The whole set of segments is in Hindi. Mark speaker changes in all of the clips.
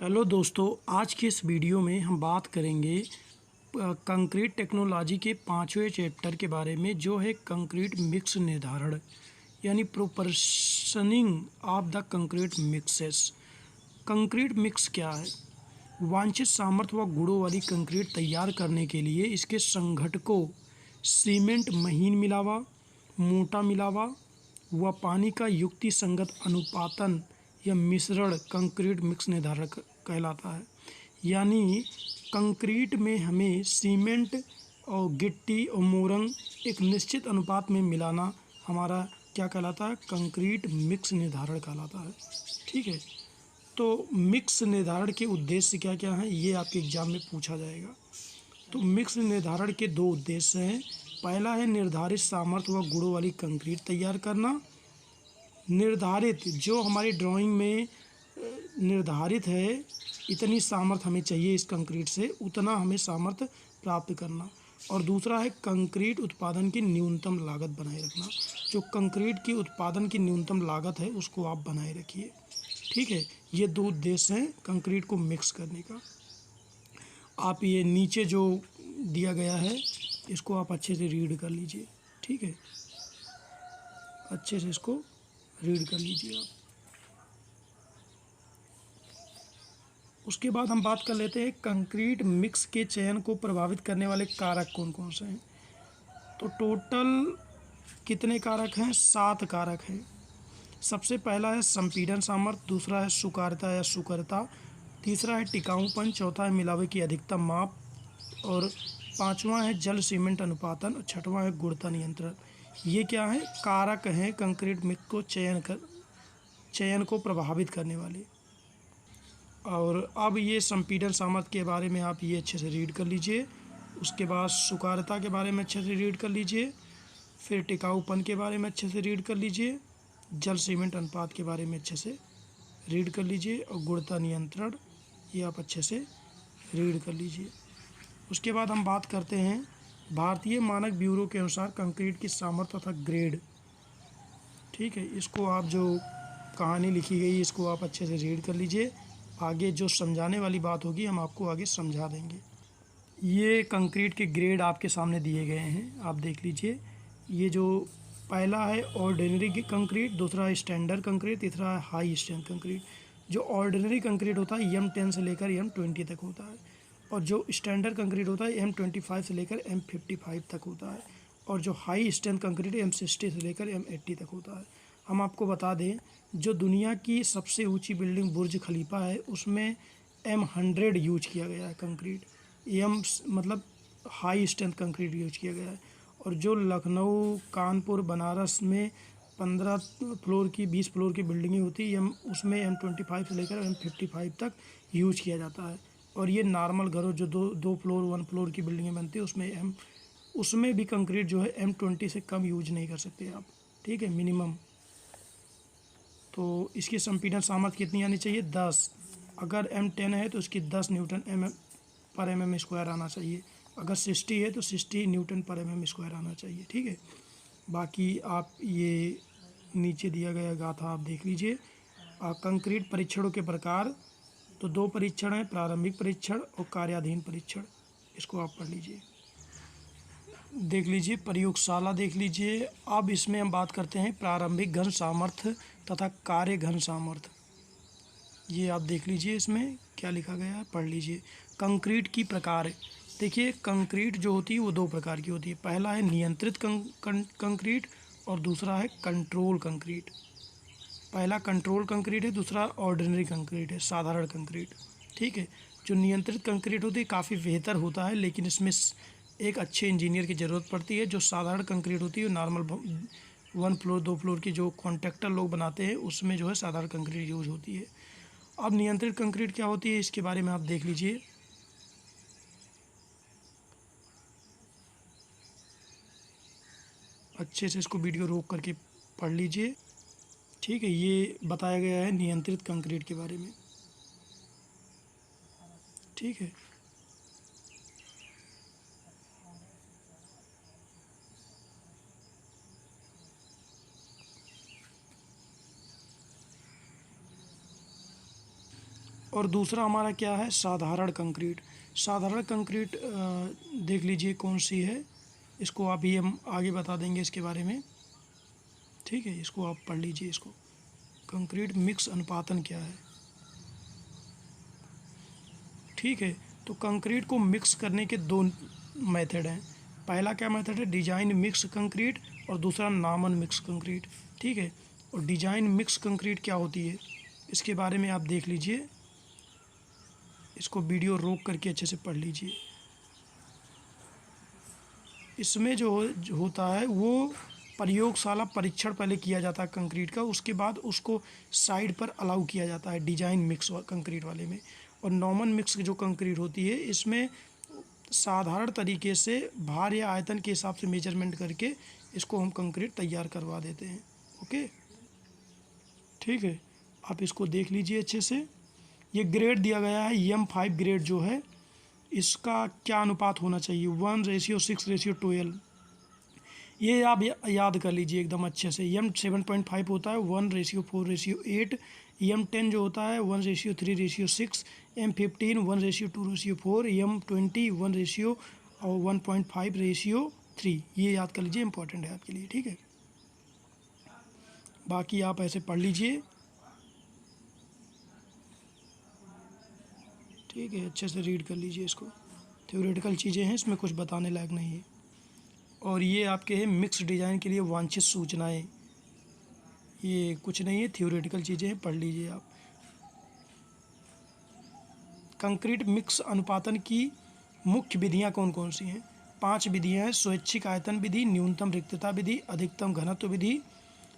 Speaker 1: हेलो दोस्तों, आज के इस वीडियो में हम बात करेंगे कंक्रीट टेक्नोलॉजी के 5वें चैप्टर के बारे में, जो है कंक्रीट मिक्स निर्धारण यानी proportioning of the concrete mixes. Concrete mix क्या है? वांछित सामर्थ्य व गुणों वाली कंक्रीट तैयार करने के लिए इसके संघटकों सीमेंट महीन मिलावा, मोटा मिलावा व पानी का युक्ति संगत अनुपातन या मिश्रण कंक्रीट मिक्स निर्धारण कहलाता है। यानी कंक्रीट में हमें सीमेंट और गिट्टी और मोरंग एक निश्चित अनुपात में मिलाना हमारा क्या कहलाता है? कंक्रीट मिक्स निर्धारण कहलाता है। ठीक है, तो मिक्स निर्धारण के उद्देश्य क्या क्या हैं, ये आपके एग्जाम में पूछा जाएगा। तो मिक्स निर्धारण के दो उद्देश्य हैं। पहला है निर्धारित सामर्थ्य व गुणों वाली कंक्रीट तैयार करना। निर्धारित जो हमारी ड्राइंग में निर्धारित है, इतनी सामर्थ्य हमें चाहिए इस कंक्रीट से, उतना हमें सामर्थ्य प्राप्त करना। और दूसरा है कंक्रीट उत्पादन की न्यूनतम लागत बनाए रखना। जो कंक्रीट की उत्पादन की न्यूनतम लागत है उसको आप बनाए रखिए। ठीक है, ये दो उद्देश्य हैं कंक्रीट को मिक्स करने का। आप ये नीचे जो दिया गया है इसको आप अच्छे से रीड कर लीजिए। ठीक है, अच्छे से इसको रीड कर लीजिए आप। उसके बाद हम बात कर लेते हैं कंक्रीट मिक्स के चयन को प्रभावित करने वाले कारक कौन कौन से हैं। तो टोटल कितने कारक हैं? 7 कारक हैं। सबसे पहला है संपीड़न सामर्थ्य, दूसरा है सुकार्यता या सुकरता, तीसरा है टिकाऊपन, चौथा है मिलावे की अधिकतम माप, और पांचवा है जल सीमेंट अनुपातन, और छठवां है गुणवत्ता नियंत्रण। ये क्या है? कारक हैं कंक्रीट मिक्स को चयन को प्रभावित करने वाले। और अब ये संपीड़न सामर्थ्य के बारे में आप ये अच्छे से रीड कर लीजिए। उसके बाद सुकार्यता के बारे में अच्छे से रीड कर लीजिए। फिर टिकाऊपन के बारे में अच्छे से रीड कर लीजिए। जल सीमेंट अनुपात के बारे में अच्छे से रीड कर लीजिए। और गुणवत्ता नियंत्रण ये आप अच्छे से रीड कर लीजिए। उसके बाद हम बात करते हैं भारतीय मानक ब्यूरो के अनुसार कंक्रीट की सामर्थ्य तथा ग्रेड। ठीक है, इसको आप जो कहानी लिखी गई इसको आप अच्छे से रीड कर लीजिए। आगे जो समझाने वाली बात होगी हम आपको आगे समझा देंगे। ये कंक्रीट के ग्रेड आपके सामने दिए गए हैं, आप देख लीजिए। ये जो पहला है ऑर्डिनरी कंक्रीट, दूसरा है स्टैंडर्ड कंक्रीट, तीसरा है हाई स्ट्रेंथ कंक्रीट। जो ऑर्डिनरी कंक्रीट होता है M10 से लेकर M20 तक होता है, और जो स्टैंडर्ड कंक्रीट होता है M25 से लेकर M55 तक होता है, और जो हाई स्ट्रेंथ कंक्रीट M60 से लेकर M80 तक होता है। हम आपको बता दें, जो दुनिया की सबसे ऊंची बिल्डिंग बुर्ज खलीफा है उसमें M100 यूज किया गया है कंक्रीट। मतलब हाई स्ट्रेंथ कंक्रीट यूज किया गया है। और जो लखनऊ, कानपुर, बनारस में 15 फ्लोर की 20 फ्लोर की बिल्डिंगें होती है उसमें M25 से लेकर M55 तक यूज किया जाता है। और ये नॉर्मल घरों जो दो फ्लोर 1 फ्लोर की बिल्डिंगें बनती है उसमें भी कंक्रीट जो है M20 से कम यूज नहीं कर सकते आप। ठीक है, मिनिमम। तो इसकी संपीड़न सामर्थ्य कितनी आनी चाहिए? 10। अगर M10 है तो इसकी 10 न्यूटन पर mm स्क्वायर आना चाहिए। अगर 60 है तो 60 न्यूटन पर mm स्क्वायर आना चाहिए। ठीक है, बाकी आप ये नीचे दिया गया गाथा आप देख लीजिए। कंक्रीट परीक्षणों के प्रकार, तो 2 परीक्षण हैं, प्रारंभिक परीक्षण और कार्याधीन परीक्षण। इसको आप पढ़ लीजिए, देख लीजिए, प्रयोगशाला देख लीजिए। अब इसमें हम बात करते हैं प्रारंभिक घन सामर्थ्य तथा कार्य घन सामर्थ्य। ये आप देख लीजिए, इसमें क्या लिखा गया है, पढ़ लीजिए। कंक्रीट की प्रकार, देखिए कंक्रीट जो होती है वो 2 प्रकार की होती है। पहला है नियंत्रित कंक्रीट और दूसरा है कंट्रोल कंक्रीट। पहला कंट्रोल कंक्रीट है, दूसरा ऑर्डिनरी कंक्रीट है, साधारण कंक्रीट। ठीक है, जो नियंत्रित कंक्रीट होती है काफ़ी बेहतर होता है, लेकिन इसमें एक अच्छे इंजीनियर की ज़रूरत पड़ती है। जो साधारण कंक्रीट होती है नॉर्मल 1 फ्लोर 2 फ्लोर की जो कॉन्ट्रैक्टर लोग बनाते हैं उसमें जो है साधारण कंक्रीट यूज होती है। अब नियंत्रित कंक्रीट क्या होती है इसके बारे में आप देख लीजिए। अच्छे से इसको वीडियो रोक करके पढ़ लीजिए। ठीक है, ये बताया गया है नियंत्रित कंक्रीट के बारे में। ठीक है, और दूसरा हमारा क्या है, साधारण कंक्रीट। साधारण कंक्रीट देख लीजिए कौन सी है, इसको अभी हम आगे बता देंगे इसके बारे में, ठीक है। इसको आप पढ़ लीजिए, इसको कंक्रीट मिक्स अनुपातन क्या है, ठीक है। तो कंक्रीट को मिक्स करने के दो मेथड हैं। पहला क्या मेथड है, डिजाइन मिक्स कंक्रीट, और दूसरा नॉमन मिक्स कंक्रीट, ठीक है। और डिजाइन मिक्स कंक्रीट क्या होती है, इसके बारे में आप देख लीजिए, इसको वीडियो रोक करके अच्छे से पढ़ लीजिए। इसमें जो होता है वो प्रयोगशाला परीक्षण पहले किया जाता है कंक्रीट का, उसके बाद उसको साइड पर अलाउ किया जाता है डिजाइन मिक्स कंक्रीट वाले में। और नॉर्मल मिक्स जो कंक्रीट होती है, इसमें साधारण तरीके से भार या आयतन के हिसाब से मेजरमेंट करके इसको हम कंक्रीट तैयार करवा देते हैं। ओके, ठीक है। आप इसको देख लीजिए अच्छे से। ये ग्रेड दिया गया है, M5 ग्रेड जो है, इसका क्या अनुपात होना चाहिए, 1:6:12। ये आप याद कर लीजिए एकदम अच्छे से। M7.5 होता है 1:4:8, M10 जो होता है 1:3:6, M15 1:2:4, M20 1:1.5:3। ये याद कर लीजिए, इंपॉर्टेंट है आपके लिए, ठीक है। बाकी आप ऐसे पढ़ लीजिए, ठीक है, अच्छे से रीड कर लीजिए इसको। थ्योरेटिकल चीज़ें हैं, इसमें कुछ बताने लायक नहीं है। और ये आपके हैं मिक्स डिज़ाइन के लिए वांछित सूचनाएं, ये कुछ नहीं है, थ्योरेटिकल चीज़ें हैं, पढ़ लीजिए आप। कंक्रीट मिक्स अनुपातन की मुख्य विधियां कौन कौन सी हैं, 5 विधियां हैं। स्वैच्छिक आयतन विधि, न्यूनतम रिक्तता विधि, अधिकतम घनत्व विधि,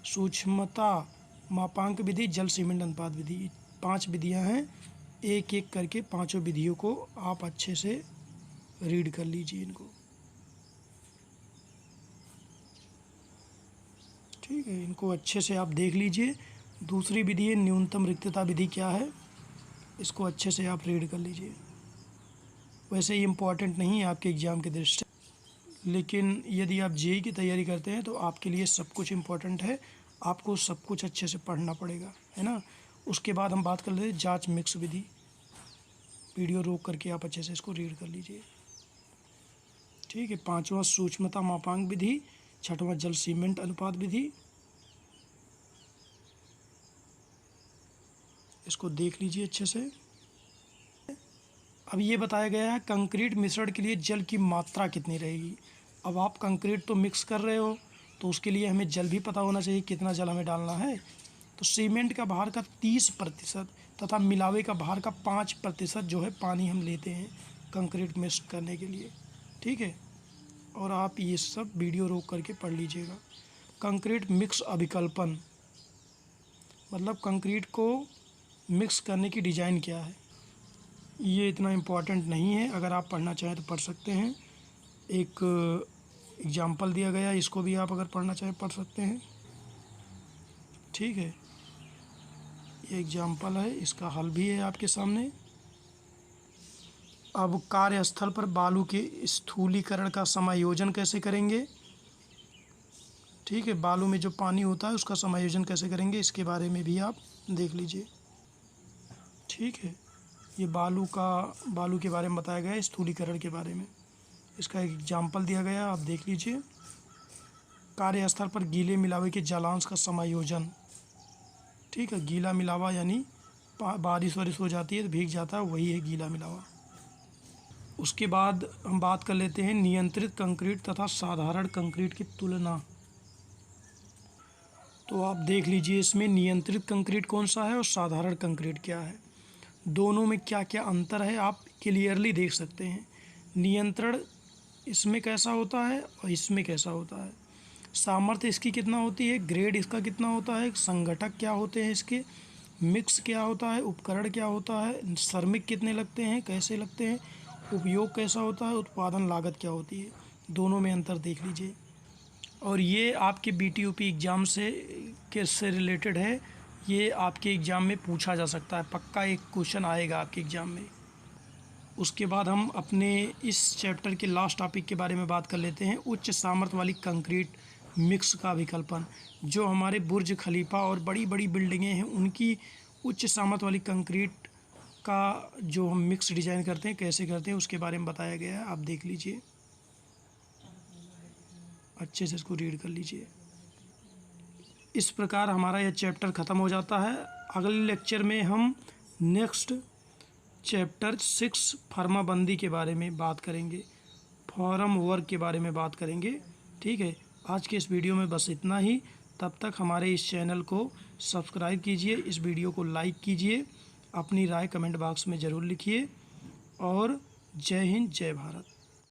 Speaker 1: सूक्ष्मता मापांक विधि, जल सीमेंट अनुपात विधि। 5 विधियां हैं, एक एक करके पांचों विधियों को आप अच्छे से रीड कर लीजिए इनको, ठीक है। इनको अच्छे से आप देख लीजिए। दूसरी विधि है न्यूनतम रिक्तता विधि, क्या है, इसको अच्छे से आप रीड कर लीजिए। वैसे ही इम्पॉर्टेंट नहीं है आपके एग्ज़ाम के दृष्टि से, लेकिन यदि आप जेईई की तैयारी करते हैं तो आपके लिए सब कुछ इम्पॉर्टेंट है, आपको सब कुछ अच्छे से पढ़ना पड़ेगा, है ना। उसके बाद हम बात कर लेते हैं जांच मिक्स विधि। वीडियो रोक करके आप अच्छे से इसको रीड कर लीजिए, ठीक है। 5वां सूक्ष्मता मापांक विधि, 6वां जल सीमेंट अनुपात विधि, इसको देख लीजिए अच्छे से। अब ये बताया गया है कंक्रीट मिश्रण के लिए जल की मात्रा कितनी रहेगी। अब आप कंक्रीट तो मिक्स कर रहे हो, तो उसके लिए हमें जल भी पता होना चाहिए, कितना जल हमें डालना है। तो सीमेंट का भार का 30% तथा मिलावे का भार का 5% जो है पानी हम लेते हैं कंक्रीट मिक्स करने के लिए, ठीक है। और आप ये सब वीडियो रोक करके पढ़ लीजिएगा। कंक्रीट मिक्स अभिकल्पन मतलब कंक्रीट को मिक्स करने की डिज़ाइन क्या है, ये इतना इम्पोर्टेंट नहीं है, अगर आप पढ़ना चाहें तो पढ़ सकते हैं। एक एग्जाम्पल दिया गया है, इसको भी आप अगर पढ़ना चाहें पढ़ सकते हैं, ठीक है। ये एग्जाम्पल है, इसका हल भी है आपके सामने। अब कार्यस्थल पर बालू के स्थूलीकरण का समायोजन कैसे करेंगे, ठीक है। बालू में जो पानी होता है उसका समायोजन कैसे करेंगे, इसके बारे में भी आप देख लीजिए, ठीक है। ये बालू के बारे में बताया गया है, स्थूलीकरण के बारे में। इसका एक एग्जाम्पल दिया गया, आप देख लीजिए। कार्यस्थल पर गीले मिलावे के जलांश का समायोजन, ठीक है। गीला मिलावा यानी बारिश वारिश हो जाती है तो भीग जाता है, वही है गीला मिलावा। उसके बाद हम बात कर लेते हैं नियंत्रित कंक्रीट तथा साधारण कंक्रीट की तुलना। तो आप देख लीजिए इसमें नियंत्रित कंक्रीट कौन सा है और साधारण कंक्रीट क्या है, दोनों में क्या क्या अंतर है आप क्लियरली देख सकते हैं। नियंत्रण इसमें कैसा होता है और इसमें कैसा होता है, सामर्थ्य इसकी कितना होती है, ग्रेड इसका कितना होता है, संघटक क्या होते हैं इसके, मिक्स क्या होता है, उपकरण क्या होता है, श्रमिक कितने लगते हैं, कैसे लगते हैं, उपयोग कैसा होता है, उत्पादन लागत क्या होती है, दोनों में अंतर देख लीजिए। और ये आपके BTUP एग्ज़ाम से रिलेटेड है, ये आपके एग्ज़ाम में पूछा जा सकता है, पक्का एक क्वेश्चन आएगा आपके एग्ज़ाम में। उसके बाद हम अपने इस चैप्टर के लास्ट टॉपिक के बारे में बात कर लेते हैं, उच्च सामर्थ्य वाली कंक्रीट मिक्स का विकल्पन। जो हमारे बुर्ज खलीफा और बड़ी बड़ी बिल्डिंगें हैं उनकी उच्च सामर्थ्य वाली कंक्रीट का जो हम मिक्स डिज़ाइन करते हैं कैसे करते हैं उसके बारे में बताया गया है, आप देख लीजिए, अच्छे से इसको रीड कर लीजिए। इस प्रकार हमारा यह चैप्टर ख़त्म हो जाता है। अगले लेक्चर में हम नेक्स्ट चैप्टर 6 फार्माबंदी के बारे में बात करेंगे, फॉर्म वर्क के बारे में बात करेंगे। ठीक है, आज के इस वीडियो में बस इतना ही। तब तक हमारे इस चैनल को सब्सक्राइब कीजिए, इस वीडियो को लाइक कीजिए, अपनी राय कमेंट बॉक्स में ज़रूर लिखिए और जय हिंद जय भारत।